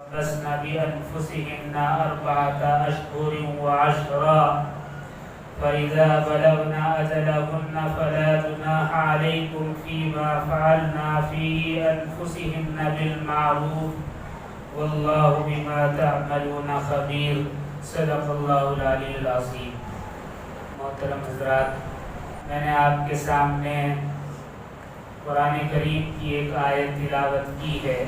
لسن بأنفسهن أربعة أشهر وعشرا فإذا بلغن أجلهن فلا جناح عليكم فيما فعلنا في أنفسهن بالمعروف والله بما تعملون خبير صدق اللہ العلی العظیم۔ محترم حضرات، میں نے آپ کے سامنے قرآن کریم کی ایک آیت تلاوت کی ہے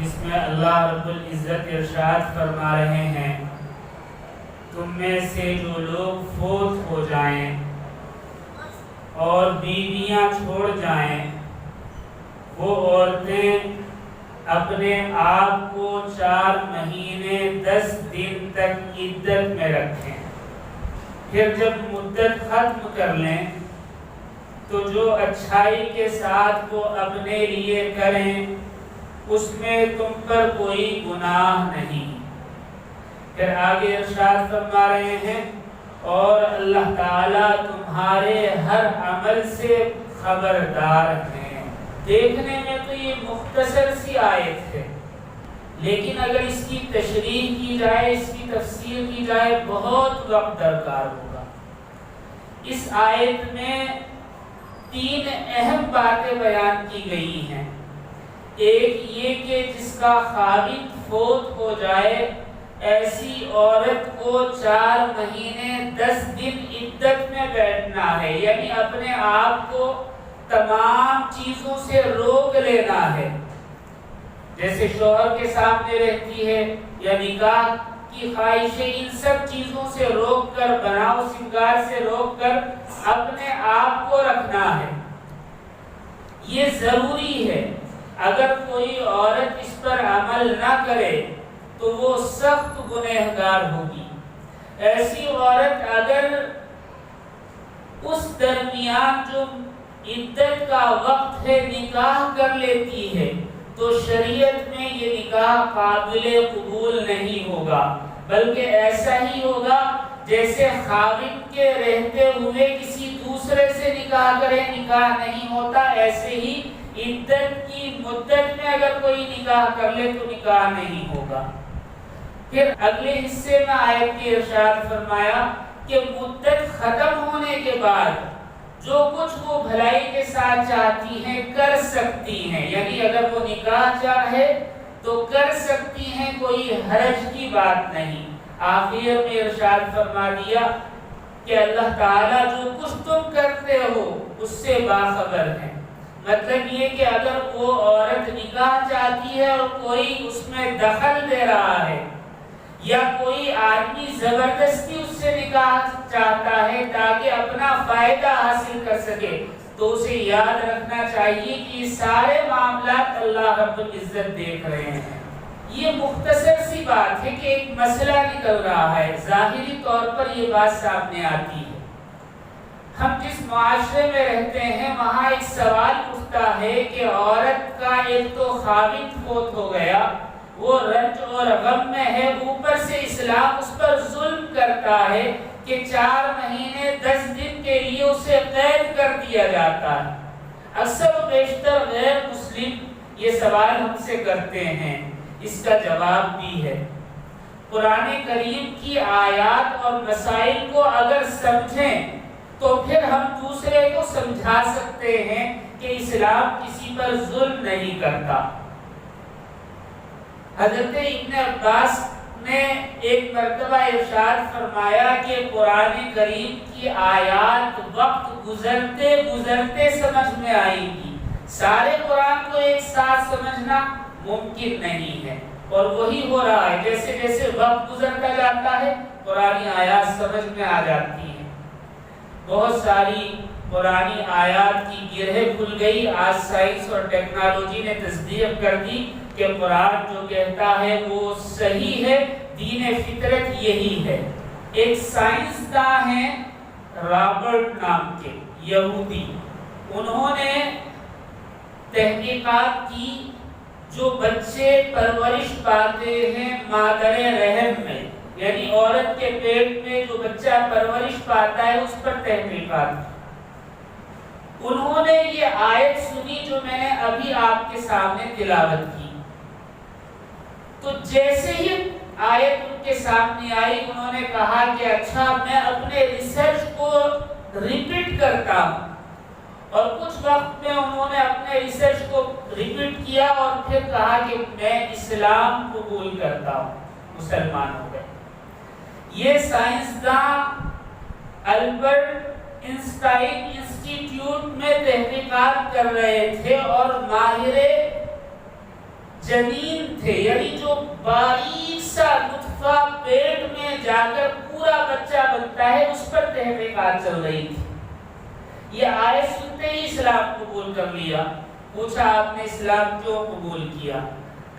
جس میں اللہ رب العزت ارشاد فرما رہے ہیں، تم میں سے جو لوگ فوت ہو جائیں اور بیویاں چھوڑ جائیں، وہ عورتیں اپنے آپ کو 4 مہینے 10 دن تک عدت میں رکھیں، پھر جب مدت ختم کر لیں تو جو اچھائی کے ساتھ وہ اپنے لیے کریں اس میں تم پر کوئی گناہ نہیں۔ پھر آگے ارشاد فرما رہے ہیں، اور اللہ تعالیٰ تمہارے ہر عمل سے خبردار ہیں۔ دیکھنے میں تو یہ مختصر سی آیت ہے، لیکن اگر اس کی تشریح کی جائے، اس کی تفسیر کی جائے، بہت وقت درکار ہوگا۔ اس آیت میں 3 اہم باتیں بیان کی گئی ہیں۔ ایک یہ کہ جس کا خاوند فوت ہو جائے، ایسی عورت کو 4 مہینے 10 دن عدت میں بیٹھنا ہے، یعنی اپنے آپ کو تمام چیزوں سے روک لینا ہے، جیسے شوہر کے سامنے رہتی ہے یا نکاح کی خواہشیں، ان سب چیزوں سے روک کر، بناؤ سنگار سے روک کر اپنے آپ کو رکھنا ہے۔ یہ ضروری ہے۔ اگر کوئی عورت اس پر عمل نہ کرے تو وہ سخت گنہگار ہوگی۔ ایسی عورت اگر اس درمیان جو عدت کا وقت ہے نکاح کر لیتی ہے تو شریعت میں یہ نکاح قابل قبول نہیں ہوگا، بلکہ ایسا ہی ہوگا جیسے خاوند کے رہتے ہوئے کسی دوسرے سے نکاح کرے، نکاح نہیں ہوتا، ایسے ہی عدت کی مدت میں اگر کوئی نکاح کر لے تو نکاح نہیں ہوگا۔ پھر اگلے حصے میں آیت کے ارشاد فرمایا کہ مدت ختم ہونے کے بعد جو کچھ وہ بھلائی کے ساتھ چاہتی ہیں کر سکتی ہیں، یعنی اگر وہ نکاح چاہے تو کر سکتی ہیں، کوئی حرج کی بات نہیں۔ آخر میں ارشاد فرما دیا کہ اللہ تعالیٰ جو کچھ تم کرتے ہو اس سے باخبر ہے۔ مطلب یہ کہ اگر وہ عورت نکاح چاہتی ہے اور کوئی اس میں دخل دے رہا ہے، یا کوئی آدمی زبردستی اس سے نکاح چاہتا ہے تاکہ اپنا فائدہ حاصل کر سکے، تو اسے یاد رکھنا چاہیے کہ یہ سارے معاملات اللہ رب العزت دیکھ رہے ہیں۔ یہ مختصر سی بات ہے کہ ایک مسئلہ نکل رہا ہے، ظاہری طور پر یہ بات سامنے آتی ہے۔ ہم جس معاشرے میں رہتے ہیں وہاں ایک سوال اٹھتا ہے کہ عورت کا ایک تو خاوند فوت ہو گیا، وہ رنج اور غم میں ہے، اوپر سے اسلام اس پر ظلم کرتا ہے کہ 4 مہینے 10 دن کے لیے اسے قید کر دیا جاتا ہے۔ اکثر و بیشتر غیر مسلم یہ سوال ہم سے کرتے ہیں، اس کا جواب بھی ہے۔ قرآن کریم کی آیات اور مسائل کو اگر سمجھیں تو پھر ہم دوسرے کو سمجھا سکتے ہیں کہ اسلام کسی پر ظلم نہیں کرتا۔ حضرت ابن عباس نے ایک مرتبہ ارشاد فرمایا کہ قرآن کریم کی آیات وقت گزرتے گزرتے سمجھ میں آئیں گی، سارے قرآن کو ایک ساتھ سمجھنا ممکن نہیں ہے، اور وہی ہو رہا ہے۔ جیسے جیسے وقت گزرتا جاتا ہے قرآن آیات سمجھ میں آ جاتی ہیں۔ بہت ساری قرآنی آیات کی گرہ کھل گئی۔ آج سائنس اور ٹیکنالوجی نے تصدیق کر دی کہ قرآن جو کہتا ہے وہ صحیح ہے، دین فطرت یہی ہے۔ ایک سائنسداں ہیں رابرٹ نام کے یہودی، انہوں نے تحقیقات کی، جو بچے پرورش پاتے ہیں مادر رحم میں، یعنی عورت کے پیٹ میں جو بچہ پرورش پاتا ہے اس پر تحقیقات کی۔ انہوں نے یہ آیت سنی جو میں نے ابھی آپ کے سامنے تلاوت کی، تو جیسے ہی آیت ان کے سامنے آئی انہوں نے کہا کہ اچھا میں اپنے ریسرچ کو ریپیٹ کرتا ہوں، اور کچھ وقت میں انہوں نے اپنے ریسرچ کو ریپیٹ کیا اور پھر کہا کہ میں اسلام قبول کرتا ہوں، مسلمان ہو گئے۔ یہ سائنسداں البرٹ انسٹائن انسٹیٹیوٹ میں تحقیقات کر رہے تھے اور ماہر جنین تھے، یعنی جو باریک سا نطفہ پیٹ میں جا کر پورا بچہ بنتا ہے اس پر تحقیقات چل رہی تھی۔ یہ آیت سنتے ہی اسلام قبول کر لیا۔ پوچھا آپ نے اسلام کیوں قبول کیا؟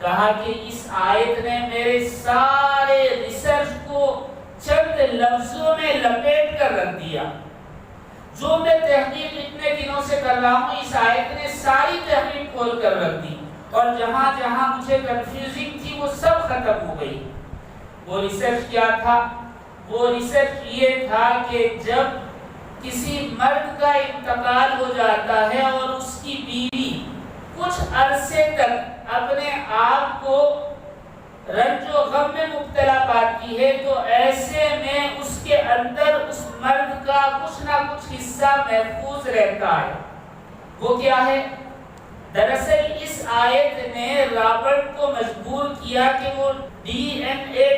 کہا کہ اس آیت نے میرے سارے ریسرچ کو چند لفظوں میں لپیٹ کر رکھ دیا۔ جو میں تحقیق اتنے دنوں سے کر رہا ہوں اس آیت نے ساری تحقیق کھول کر رکھ دی، اور جہاں جہاں مجھے کنفیوزنگ تھی وہ سب ختم ہو گئی۔ وہ ریسرچ کیا تھا؟ وہ ریسرچ یہ تھا کہ جب کسی مرد کا انتقال ہو جاتا ہے اور اس کی بیوی کچھ عرصے تک اپنے آپ کو رنج و غم میں مبتلا پاتی ہے، تو ایسے میں اس کے اندر اس مرد کا کچھ نہ کچھ حصہ محفوظ رہتا ہے۔ وہ کیا ہے؟ دراصل اس آیت نے رابرٹ کو مجبور کیا کہ وہ DNA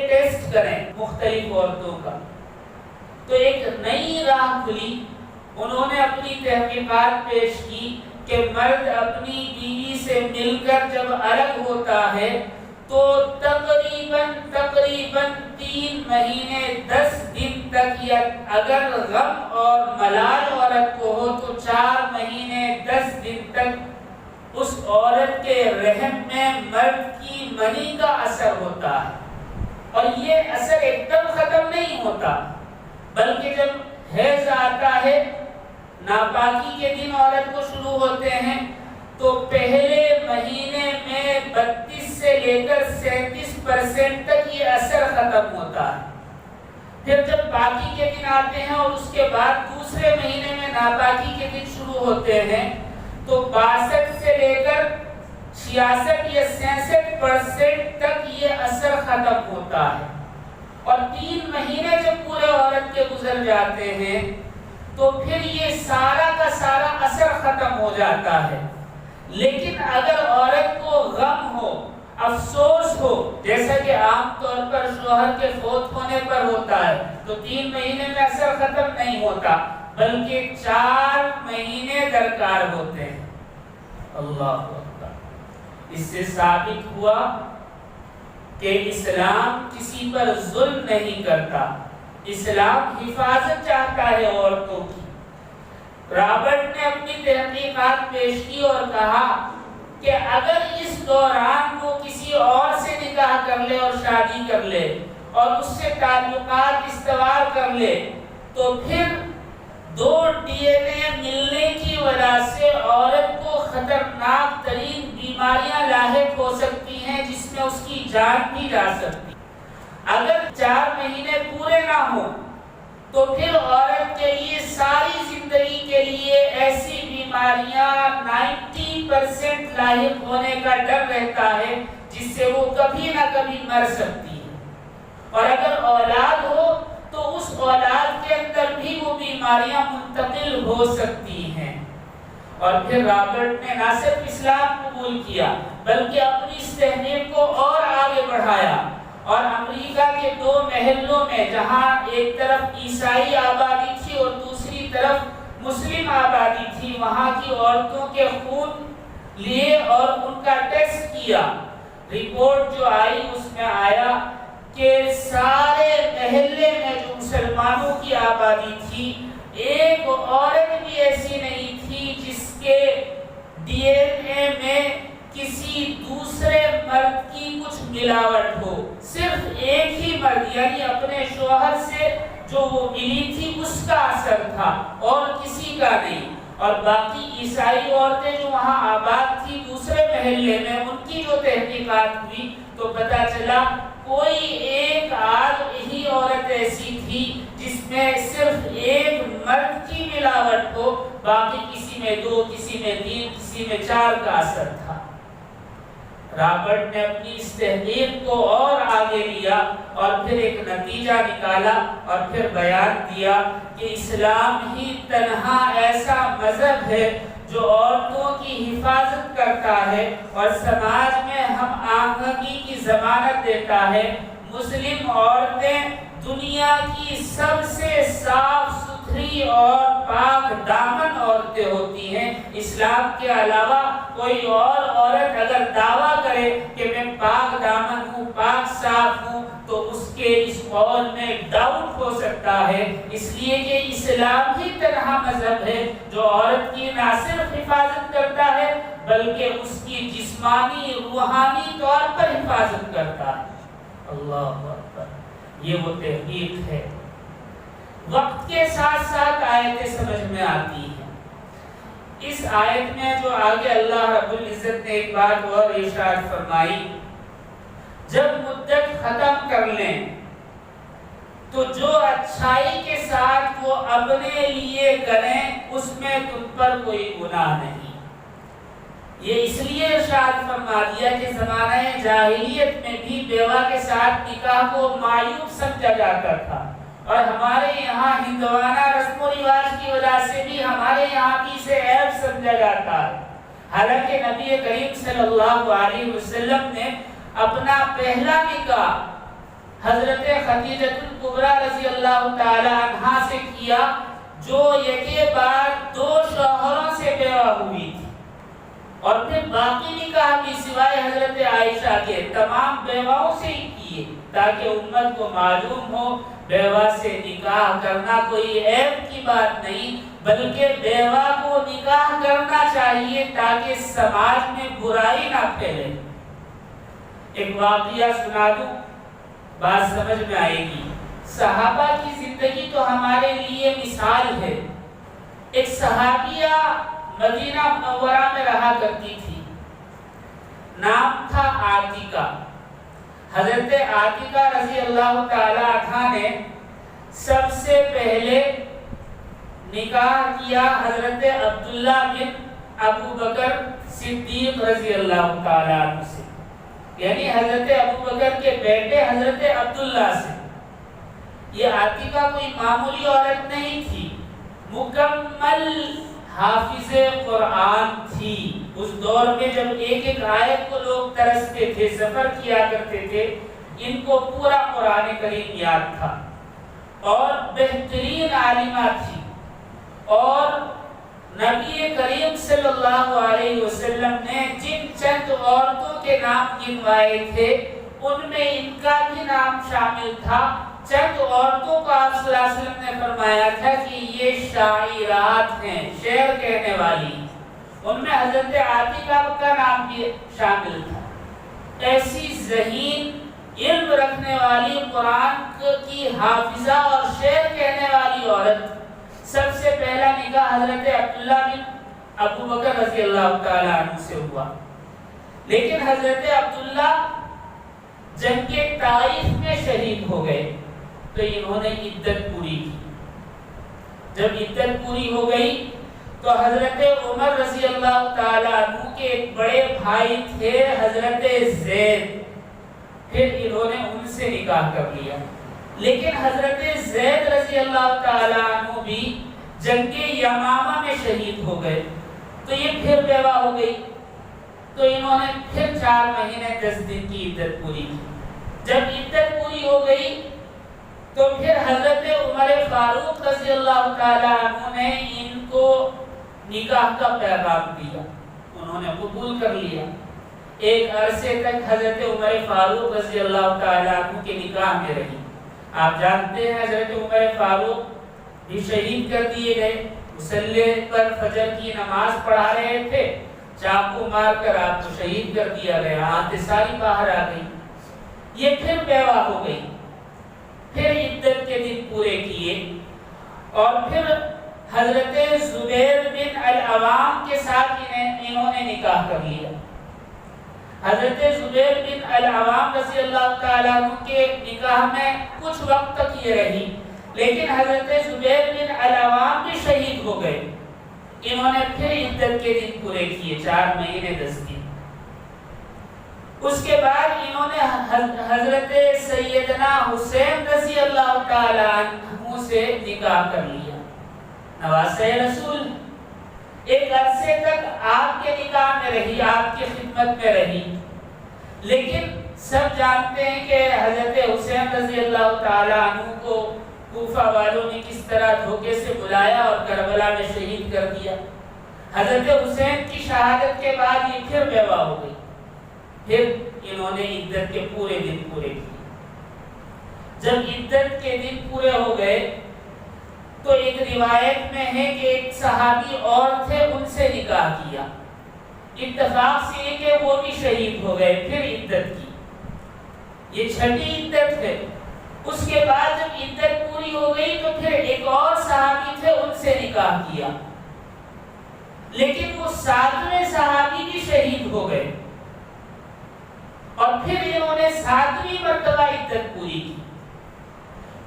ٹیسٹ کریں مختلف عورتوں کا۔ تو ایک نئی راہ کھلی، انہوں نے اپنی تحقیقات پیش کی کہ مرد اپنی بیوی سے مل کر جب الگ ہوتا ہے تو تقریباً 3 مہینے 10 دن تک، یا اگر غم اور ملال عورت کو ہو تو 4 مہینے 10 دن تک اس عورت کے رحم میں مرد کی منی کا اثر ہوتا ہے۔ اور یہ اثر ایک دم ختم نہیں ہوتا، بلکہ جب حیض آتا ہے، ناپاکی کے دن عورت کو شروع ہوتے ہیں، تو پہلے مہینے میں 32 سے لے کر 37% تک یہ اثر ختم ہوتا ہے۔ پھر جب پاکی کے دن آتے ہیں اور اس کے بعد دوسرے مہینے میں ناپاکی کے دن شروع ہوتے ہیں، تو 62 سے لے کر 66 یا 66% تک یہ اثر ختم ہوتا ہے۔ اور 3 مہینے جب پورے عورت کے گزر جاتے ہیں تو پھر یہ سارا کا سارا اثر ختم ہو جاتا ہے۔ لیکن اگر عورت کو غم ہو، افسوس ہو، جیسا کہ عام طور پر شوہر کے فوت ہونے پر ہوتا ہے، تو 3 مہینے میں اثر ختم نہیں ہوتا، بلکہ 4 مہینے درکار ہوتے ہیں۔ اللہ اکبر۔ اس سے ثابت ہوا کہ اسلام کسی پر ظلم نہیں کرتا، اسلام حفاظت چاہتا ہے عورتوں کی۔ رابرٹ نے اپنی تحقیقات پیش کی اور کہا کہ اگر اس دوران وہ کسی اور سے نکاح کر لے اور شادی کر لے اور اس سے تعلقات استوار کر لے، تو پھر 2 DNA ملنے کی وجہ سے عورت کو خطرناک ترین بیماریاں لاحق ہو سکتی ہیں، جس میں اس کی جان بھی جا سکتی۔ اگر 4 مہینے پورے نہ ہوں تو پھر عورت کے لیے ساری زندگی کے لیے ایسی بیماریاں 90% لاحق ہونے کا ڈر رہتا ہے، جس سے وہ کبھی نہ کبھی مر سکتی ہے۔ اور اگر اولاد ہو تو اس اولاد کے اندر بھی وہ بیماریاں منتقل ہو سکتی ہیں۔ اور پھر رابرٹ نے نہ صرف اسلام قبول کیا بلکہ اپنی اس تحقیق کو اور آگے بڑھایا، اور امریکہ کے 2 محلوں میں، جہاں ایک طرف عیسائی آبادی تھی اور دوسری طرف مسلم آبادی تھی، وہاں کی عورتوں کے خون لیے اور ان کا ٹیسٹ کیا۔ رپورٹ جو آئی اس میں آیا کہ سارے محلے میں جو مسلمانوں کی آبادی تھی، ایک عورت بھی ایسی نہیں تھی جس کے DNA میں کسی دوسرے مرد کی کچھ ملاوٹ ہو۔ صرف ایک ہی مرد، یعنی اپنے شوہر سے جو وہ ملی تھی اس کا اثر تھا اور کسی کا نہیں۔ اور باقی عیسائی عورتیں جو وہاں آباد تھی دوسرے محلے میں، ان کی جو تحقیقات ہوئی تو پتہ چلا کوئی ایک آدھ ہی عورت ایسی تھی جس میں صرف ایک مرد کی ملاوٹ ہو، باقی کسی میں 2، کسی میں 3، کسی میں 4 کا اثر تھا۔ رابرٹ نے اپنی اس تحقیق کو اور آگے لیا اور پھر ایک نتیجہ نکالا اور پھر بیان دیا کہ اسلام ہی تنہا ایسا مذہب ہے جو عورتوں کی حفاظت کرتا ہے اور سماج میں ہم آہنگی کی ضمانت دیتا ہے۔ مسلم عورتیں دنیا کی سب سے صاف ستھری اور پاک دامن عورتیں ہوتی ہیں۔ اسلام کے علاوہ کوئی اور عورت اگر دعویٰ کرے کہ میں پاک دامن ہوں، پاک صاف ہوں، تو اس کے اس قول میں ڈاؤٹ ہو سکتا ہے، اس لیے کہ اسلام ہی تنہا مذہب ہے جو عورت کی نہ صرف حفاظت کرتا ہے بلکہ اس کی جسمانی روحانی طور پر حفاظت کرتا ہے۔ اللہ اکبر، یہ وہ تحقیق ہے۔ وقت کے ساتھ ساتھ آیتیں سمجھ میں آتی ہیں۔ اس آیت میں جو آگے اللہ رب العزت نے ایک بات اور ارشاد فرمائی، جب مدت ختم کر لیں تو جو اچھائی کے ساتھ وہ اپنے لیے کریں اس میں تم پر کوئی گناہ نہیں۔ یہ اس لیے ارشاد فرما دیا کہ زمانہ جاہلیت میں بھی بیوہ کے ساتھ نکاح کو معیوب سمجھا جاتا تھا، اور ہمارے یہاں ہندوانہ رسم و رواج کی وجہ سے بھی ہمارے یہاں بھی اسے عیب سمجھا جاتا ہے۔ حالانکہ نبی کریم صلی اللہ علیہ وسلم نے اپنا پہلا نکاح حضرت خدیجہ الکبریٰ رضی اللہ تعالی عنہا سے کیا، جو یکے بعد 2 شوہروں سے بیوہ ہوئی تھی، اور پھر باقی نکاح بھی سوائے حضرت عائشہ کے تمام بیواؤں سے ہی کیے، تاکہ امت کو معلوم ہو بیوہ سے نکاح کرنا کوئی عیب کی بات نہیں، بلکہ بیوہ کو نکاح کرنا چاہیے تاکہ سماج میں برائی نہ پھیلے۔ ایک واقعہ سنا دوں، بات سمجھ میں آئے گی۔ صحابہ کی زندگی تو ہمارے لیے مثال ہے۔ ایک صحابیہ مدینہ منورہ میں رہا کرتی تھی، نام تھا عاتقہ۔ حضرت عاتقہ رضی اللہ تعالی عنہا نے سب سے پہلے نکاح کیا حضرت عبداللہ بن ابو بکر صدیق رضی اللہ تعالی عنہ سے، یعنی حضرت ابو بکر کے بیٹے حضرت عبداللہ سے۔ یہ عاتقہ کوئی معمولی عورت نہیں تھی، مکمل حافظ قرآن تھی۔ اس دور میں جب ایک ایک آیت کو لوگ ترستے تھے، سفر کیا کرتے تھے، ان کو پورا قرآن کریم یاد تھا، اور بہترین عالمہ تھی۔ اور نبی کریم صلی اللہ علیہ وسلم نے جن چند عورتوں کے نام گنوائے تھے ان میں ان کا بھی نام شامل تھا۔ چند عورتوں کو آپ صلی اللہ علیہ وسلم نے فرمایا تھا کہ یہ شاعرات ہیں، شعر کہنے والی، ان میں حضرت عاتقہ کا نام بھی شامل تھا۔ ایسی ذہین علم رکھنے والی، قرآن کی حافظہ اور شعر کہنے والی عورت، سب سے پہلا نکاح حضرت عبداللہ بن ابو بکر رضی اللہ تعالی عنہ سے ہوا۔ لیکن حضرت عبداللہ جنگ طائف میں شہید ہو گئے تو انہوں نے عدت پوری کی۔ جب عدت پوری ہو گئی تو حضرت عمر رضی اللہ تعالی عنہ کے ایک بڑے بھائی تھے حضرت زید، پھر انہوں نے ان سے نکاح کر لیا۔ لیکن حضرت زید رضی اللہ تعالی عنہ بھی جنگ یمامہ میں شہید ہو گئے تو یہ پھر بیوہ ہو گئی، تو انہوں نے پھر 4 مہینے 10 دن کی عدت پوری کی۔ جب عدت پوری ہو گئی تو پھر حضرت عمر فاروق رضی اللہ تعالی عنہ نے ان کو نکاح کا پیغام دیا، انہوں نے قبول کر لیا۔ ایک عرصے تک حضرت عمر فاروق رضی اللہ تعالی عنہ کے نکاح میں رہی۔ آپ جانتے ہیں حضرت عمر فاروق بھی شہید کر دیے گئے، مصلی پر فجر کی نماز پڑھا رہے تھے، چاقو مار کر آپ کو شہید کر دیا گیا، آنتیں ساری باہر آ گئی۔ یہ پھر بیوہ ہو گئی، پھر عدت کے دن پورے کیے، اور پھر حضرت زبیر بن العوام کے ساتھ انہوں نے نکاح کر لیا۔ حضرت زبیر بن العوام رضی اللہ تعالیٰ عنہ کے نکاح میں کچھ وقت تک یہ رہی، لیکن حضرت زبیر بن العوام بھی شہید ہو گئے۔ انہوں نے پھر عدت کے دن پورے کیے، 4 مہینے 10 دن۔ اس کے بعد انہوں نے حضرت سیدنا حسین رضی اللہ تعالیٰ عنہ سے نکاح کر لیا، نواسہ رسول۔ ایک عرصے تک آپ کے نکاح میں رہی، آپ کی خدمت میں رہی، لیکن سب جانتے ہیں کہ حضرت حسین رضی اللہ تعالیٰ عنہ کو کوفہ والوں نے کس طرح دھوکے سے بلایا اور کربلا میں شہید کر دیا۔ حضرت حسین کی شہادت کے بعد یہ پھر بیوہ ہو گئی، پھر انہوں نے عدت کے پورے دن پورے کیے۔ جب عدت کے دن پورے ہو گئے تو ایک روایت میں ہے کہ ایک صحابی اور تھے، ان سے نکاح کیا، اتفاق سے یہ کہ وہ بھی شہید ہو گئے، پھر عدت کی، یہ چھٹی عدت ہے۔ اس کے بعد جب عدت پوری ہو گئی تو پھر ایک اور صحابی تھے، ان سے نکاح کیا، لیکن وہ 7ویں صحابی بھی شہید ہو گئے، اور پھر انہوں نے 7ویں مرتبہ عدت پوری کی۔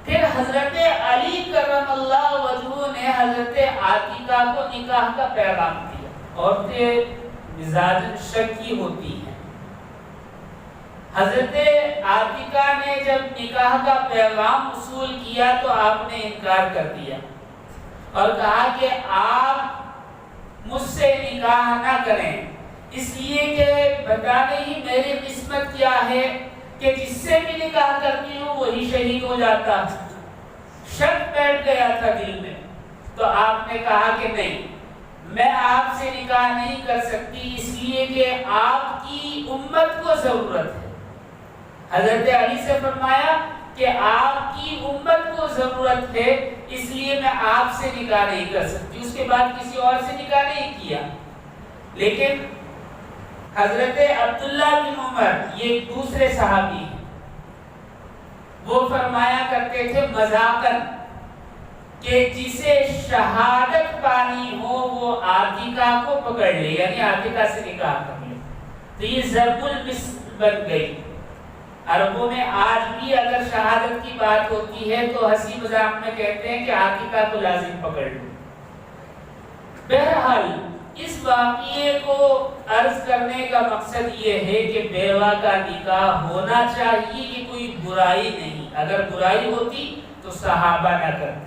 پھر حضرت علی کرم اللہ وجہہ نے حضرت عاتقہ کو نکاح کا پیغام دیا۔ عورتیں مزاجن شکی ہوتی ہیں، حضرت عاتقہ نے جب نکاح کا پیغام وصول کیا تو آپ نے انکار کر دیا اور کہا کہ آپ مجھ سے نکاح نہ کریں، اس لیے کہ پتہ نہیں میری قسمت کیا ہے کہ جس سے بھی نکاح کرتی ہوں وہی شہید ہو جاتا۔ شک بیٹھ گیا تھا دل میں، تو آپ نے کہا کہ نہیں، میں آپ سے نکاح نہیں کر سکتی، اس لیے کہ آپ کی امت کو ضرورت ہے۔ حضرت علی سے فرمایا کہ آپ کی امت کو ضرورت ہے، اس لیے میں آپ سے نکاح نہیں کر سکتی۔ اس کے بعد کسی اور سے نکاح نہیں کیا۔ لیکن حضرت عبداللہ بن عمر، یہ دوسرے صحابی ہیں، وہ فرمایا کرتے تھے مذاقاً کہ جسے شہادت پانی ہو وہ عاتقہ کو پکڑ لے، یعنی عاتقہ سے نکاح کر لے۔ تو یہ ضرب المثل بن گئی۔ عربوں میں آج بھی اگر شہادت کی بات ہوتی ہے تو ہنسی مذاق میں کہتے ہیں کہ عاتقہ کو لازم پکڑ لو۔ بہرحال اس واقعے کو عرض کرنے کا مقصد یہ ہے کہ بیوہ کا نکاح ہونا چاہیے، یہ کوئی برائی نہیں۔ اگر برائی ہوتی تو صحابہ نہ کرتے۔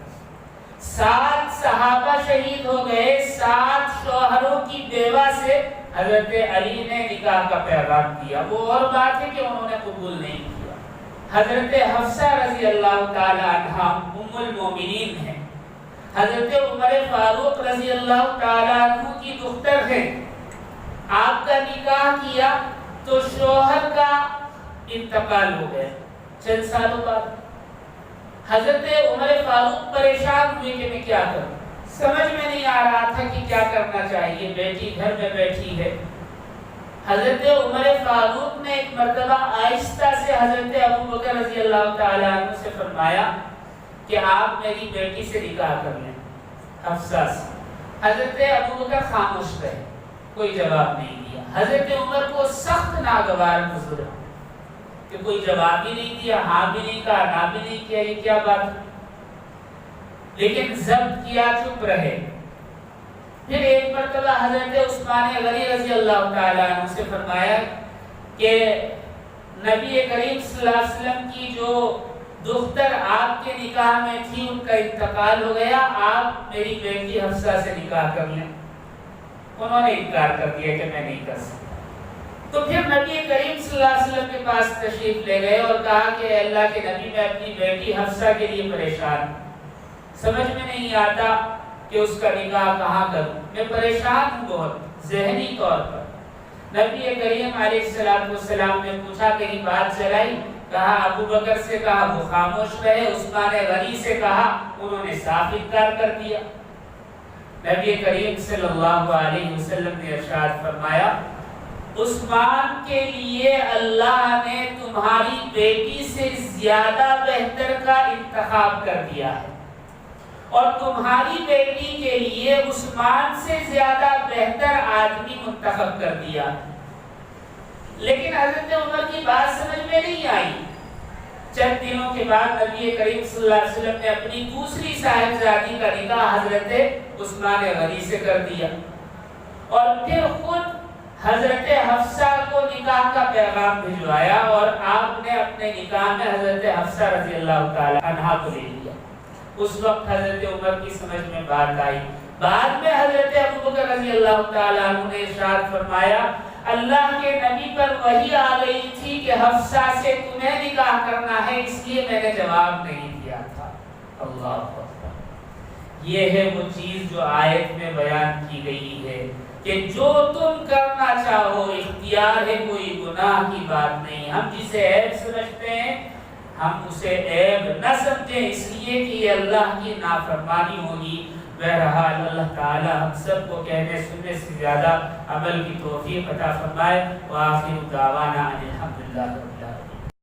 7 صحابہ شہید ہو گئے، 7 شوہروں کی بیوہ سے حضرت علی نے نکاح کا پیغام دیا۔ وہ اور بات ہے کہ انہوں نے قبول نہیں کیا۔ حضرت حفصہ رضی اللہ تعالی عنہا ام المومنین ہیں، حضرت عمر فاروق رضی اللہ تعالی عنہ کی دختر ہے۔ آپ کا نکاح کیا تو شوہر کا انتقال ہو گیا چند سالوں بعد۔ حضرت عمر فاروق پریشان ہوئے کہ میں کیا کروں، سمجھ میں نہیں آ رہا تھا کہ کیا کرنا چاہیے، بیٹی گھر میں بیٹھی ہے۔ حضرت عمر فاروق نے ایک مرتبہ آہستہ سے حضرت ابوبکر رضی اللہ تعالی عنہ سے فرمایا کہ آپ میری بیٹی سے نکاح کر لیں، حفصہ سے۔ حضرت ابوبکر خاموش رہے، کوئی جواب نہیں دیا۔ حضرت عمر کو سخت ناگوار گزرا کہ کوئی جواب ہی نہیں دیا، ہاں بھی نہیں کہا، نہ بھی نہیں کیا، یہ کیا بات ہے؟ لیکن ضبط کیا، چپ رہے۔ پھر ایک مرتبہ حضرت عثمان غنی رضی اللہ تعالیٰ عنہ سے فرمایا کہ نبی کریم صلی اللہ علیہ وسلم کی جو دختر آپ کے نکاح میں تھی ان کا انتقال ہو گیا، آپ میری بیٹی حفصہ سے نکاح کر لیں۔ انہوں نے انکار کر دیا کہ میں نہیں کر سکتا۔ تو پھر نبی کریم صلی اللہ علیہ وسلم کے پاس تشریف لے گئے اور کہا کہ اللہ کے نبی، میں اپنی بیٹی حفصہ کے لیے پریشان ہوں، سمجھ میں نہیں آتا کہ اس کا نکاح کہاں کروں، میں پریشان ہوں بہت ذہنی طور پر۔ نبی کریم علیہ السلام نے پوچھا کہیں بات چلائی، کہا ابو بکر سے کہا وہ خاموش رہے، عثمان غنی سے کہا انہوں نے صاف انکار کر دیا۔ نبی کریم صلی اللہ علیہ وسلم نے ارشاد فرمایا، عثمان کے لیے اللہ نے تمہاری بیٹی سے زیادہ بہتر کا انتخاب کر دیا ہے، اور تمہاری بیٹی کے لیے عثمان سے زیادہ بہتر آدمی منتخب کر دیا۔ لیکن حضرت عمر کی بات سمجھ میں نہیں آئی۔ چند دنوں کے بعد نبی کریم صلی اللہ علیہ وسلم نے اپنی دوسری صاحبزادی کا نکاح حضرت عثمان غنی سے کر دیا، اور پھر خود حضرت حفصہ کو نکاح کا پیغام بھجوایا اور آپ نے اپنے نکاح میں حضرت حفصہ رضی اللہ تعالی عنہا کو لے لیا۔ اس وقت حضرت عمر کی سمجھ میں بات آئی۔ بعد میں حضرت ابوبکر رضی اللہ تعالی عنہ نے ارشاد فرمایا اللہ کے نبی پر وحی آ گئی تھی کہ حفصہ سے تمہیں نکاح کرنا ہے، اس لیے میں نے جواب نہیں دیا تھا۔ اللہ اکبر، یہ ہے وہ چیز جو آیت میں بیان کی گئی ہے کہ جو تم کرنا چاہو اختیار ہے، کوئی گناہ کی بات نہیں۔ ہم جسے عیب سمجھتے ہیں ہم اسے عیب نہ سمجھیں، اس لیے کہ یہ اللہ کی نافرمانی ہوگی۔ بہرحال اللہ تعالی ہم سب کو کہنے سننے سے زیادہ عمل کی توفیق عطا فرمائے۔ وآخر دعوانا ان الحمد للہ۔